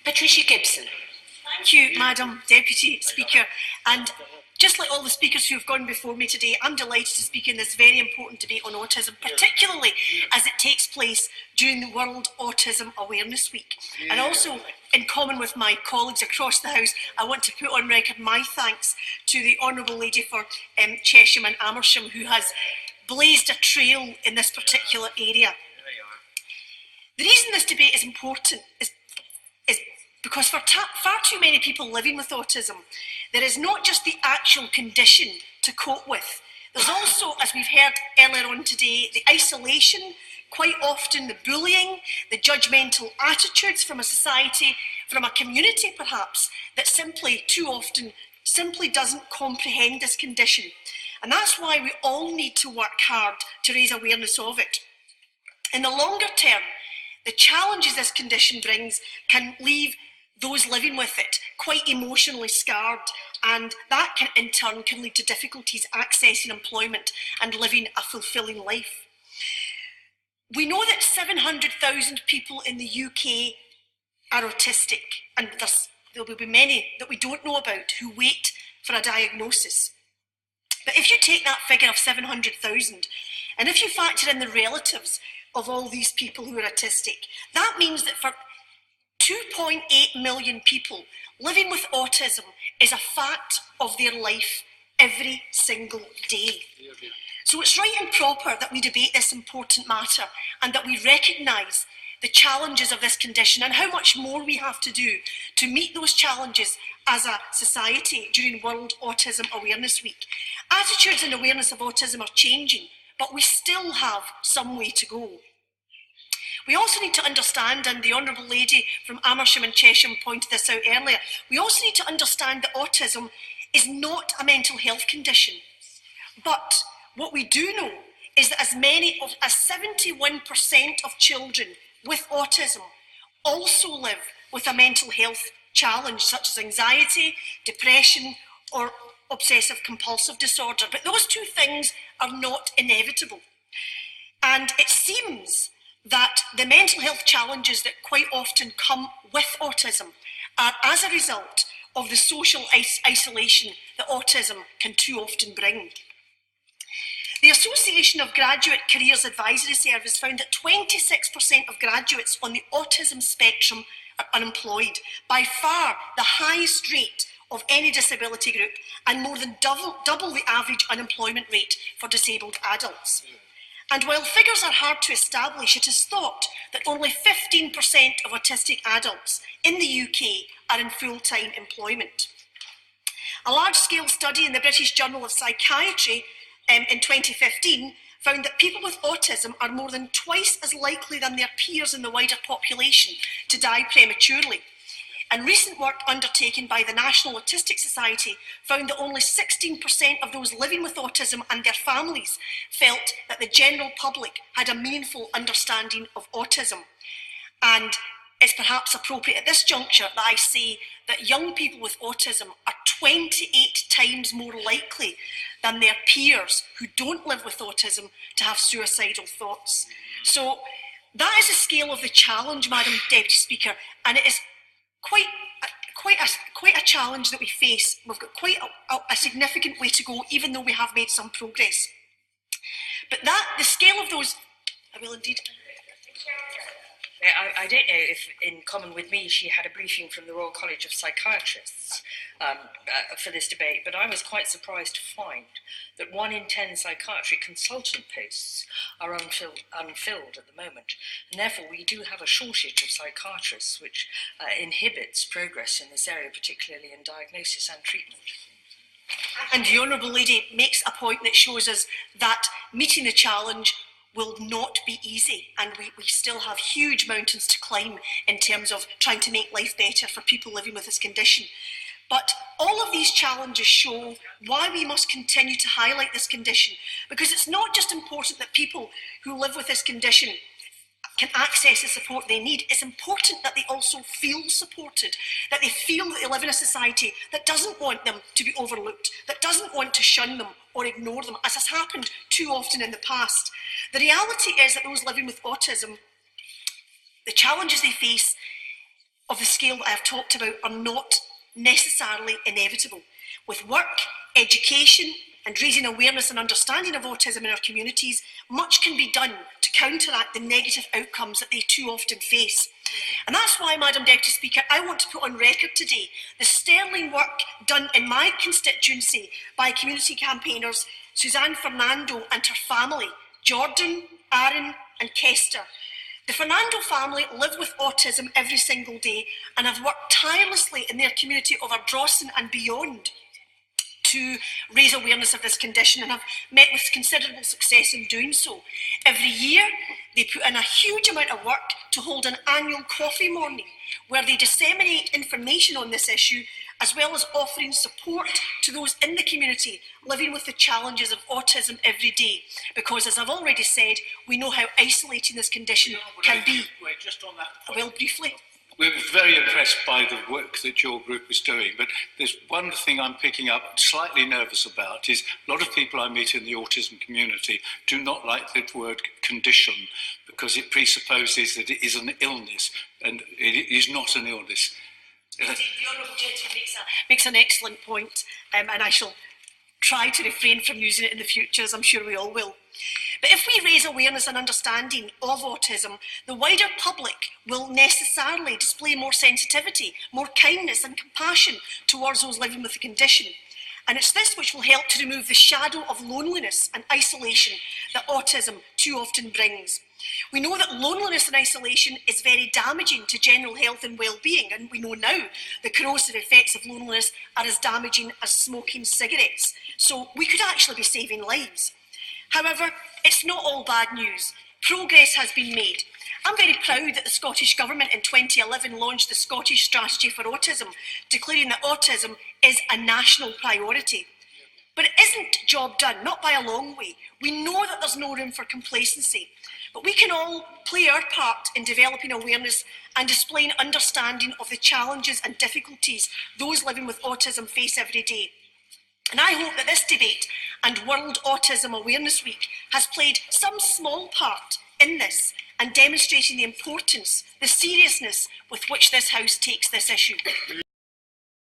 Patricia Gibson. Thank you, Madam Deputy Speaker. And just like all the speakers who have gone before me today, I'm delighted to speak in this very important debate on autism, particularly as it takes place during the World Autism Awareness Week. And also, in common with my colleagues across the House, I want to put on record my thanks to the Honourable Lady for Chesham and Amersham, who has blazed a trail in this particular area. The reason this debate is important is because for far too many people living with autism, there is not just the actual condition to cope with. There's also, as we've heard earlier on today, the isolation, quite often the bullying, the judgmental attitudes from a society, from a community perhaps, that too often, doesn't comprehend this condition. And that's why we all need to work hard to raise awareness of it. In the longer term, the challenges this condition brings can leave those living with it quite emotionally scarred, and that in turn can lead to difficulties accessing employment and living a fulfilling life. We know that 700,000 people in the UK are autistic, and there will be many that we don't know about who wait for a diagnosis. But if you take that figure of 700,000, and if you factor in the relatives of all these people who are autistic, that means that for 2.8 million people living with autism is a fact of their life every single day. So it's right and proper that we debate this important matter and that we recognise the challenges of this condition and how much more we have to do to meet those challenges as a society during World Autism Awareness Week. Attitudes and awareness of autism are changing, but we still have some way to go. We also need to understand, and the Honourable Lady from Amersham and Chesham pointed this out earlier, we also need to understand that autism is not a mental health condition. But what we do know is that as many as 71% of children with autism also live with a mental health challenge such as anxiety, depression or obsessive compulsive disorder. But those two things are not inevitable. And it seems that the mental health challenges that quite often come with autism are as a result of the social isolation that autism can too often bring. The Association of Graduate Careers Advisory Service found that 26% of graduates on the autism spectrum are unemployed, by far the highest rate of any disability group and more than double the average unemployment rate for disabled adults. And while figures are hard to establish, it is thought that only 15% of autistic adults in the UK are in full-time employment. A large-scale study in the British Journal of Psychiatry in 2015 found that people with autism are more than twice as likely than their peers in the wider population to die prematurely. And recent work undertaken by the National Autistic Society found that only 16% of those living with autism and their families felt that the general public had a meaningful understanding of autism. And it's perhaps appropriate at this juncture that I say that young people with autism are 28 times more likely than their peers who don't live with autism to have suicidal thoughts. So that is the scale of the challenge, Madam Deputy Speaker, and it is quite a challenge that we face. We've got quite a significant way to go, even though we have made some progress. But the scale of those, I will indeed. I don't know if, in common with me, she had a briefing from the Royal College of Psychiatrists for this debate, but I was quite surprised to find that 1 in 10 psychiatry consultant posts are unfilled at the moment, and therefore we do have a shortage of psychiatrists, which inhibits progress in this area, particularly in diagnosis and treatment. And the Honourable Lady makes a point that shows us that meeting the challenge will not be easy, and we still have huge mountains to climb in terms of trying to make life better for people living with this condition. But all of these challenges show why we must continue to highlight this condition, because it's not just important that people who live with this condition can access the support they need. It's important that they also feel supported, that they feel that they live in a society that doesn't want them to be overlooked, that doesn't want to shun them or ignore them, as has happened too often in the past. The reality is that those living with autism, the challenges they face of the scale that I have talked about are not necessarily inevitable. With work, education, and raising awareness and understanding of autism in our communities, much can be done to counteract the negative outcomes that they too often face. And that's why, Madam Deputy Speaker, I want to put on record today the sterling work done in my constituency by community campaigners Suzanne Fernando and her family, Jordan, Aaron and Kester. The Fernando family live with autism every single day and have worked tirelessly in their community of Ardrossan and beyond to raise awareness of this condition and have met with considerable success in doing so. Every year, they put in a huge amount of work to hold an annual coffee morning where they disseminate information on this issue, as well as offering support to those in the community living with the challenges of autism every day. Because, as I've already said, we know how isolating this condition can be. Wait, just on that point. I will briefly. We were very impressed by the work that your group was doing, but there's one thing I'm picking up, slightly nervous about, is a lot of people I meet in the autism community do not like the word condition because it presupposes that it is an illness, and it is not an illness. The Honourable Gentleman makes an excellent point, and I shall try to refrain from using it in the future, as I'm sure we all will. But if we raise awareness and understanding of autism, the wider public will necessarily display more sensitivity, more kindness and compassion towards those living with the condition. And it's this which will help to remove the shadow of loneliness and isolation that autism too often brings. We know that loneliness and isolation is very damaging to general health and well-being, and we know now the corrosive effects of loneliness are as damaging as smoking cigarettes. So we could actually be saving lives. However, it's not all bad news. Progress has been made. I'm very proud that the Scottish Government in 2011 launched the Scottish Strategy for Autism, declaring that autism is a national priority. But it isn't job done, not by a long way. We know that there's no room for complacency, but we can all play our part in developing awareness and displaying understanding of the challenges and difficulties those living with autism face every day. And I hope that this debate and World Autism Awareness Week has played some small part in this and demonstrating the importance, the seriousness with which this House takes this issue.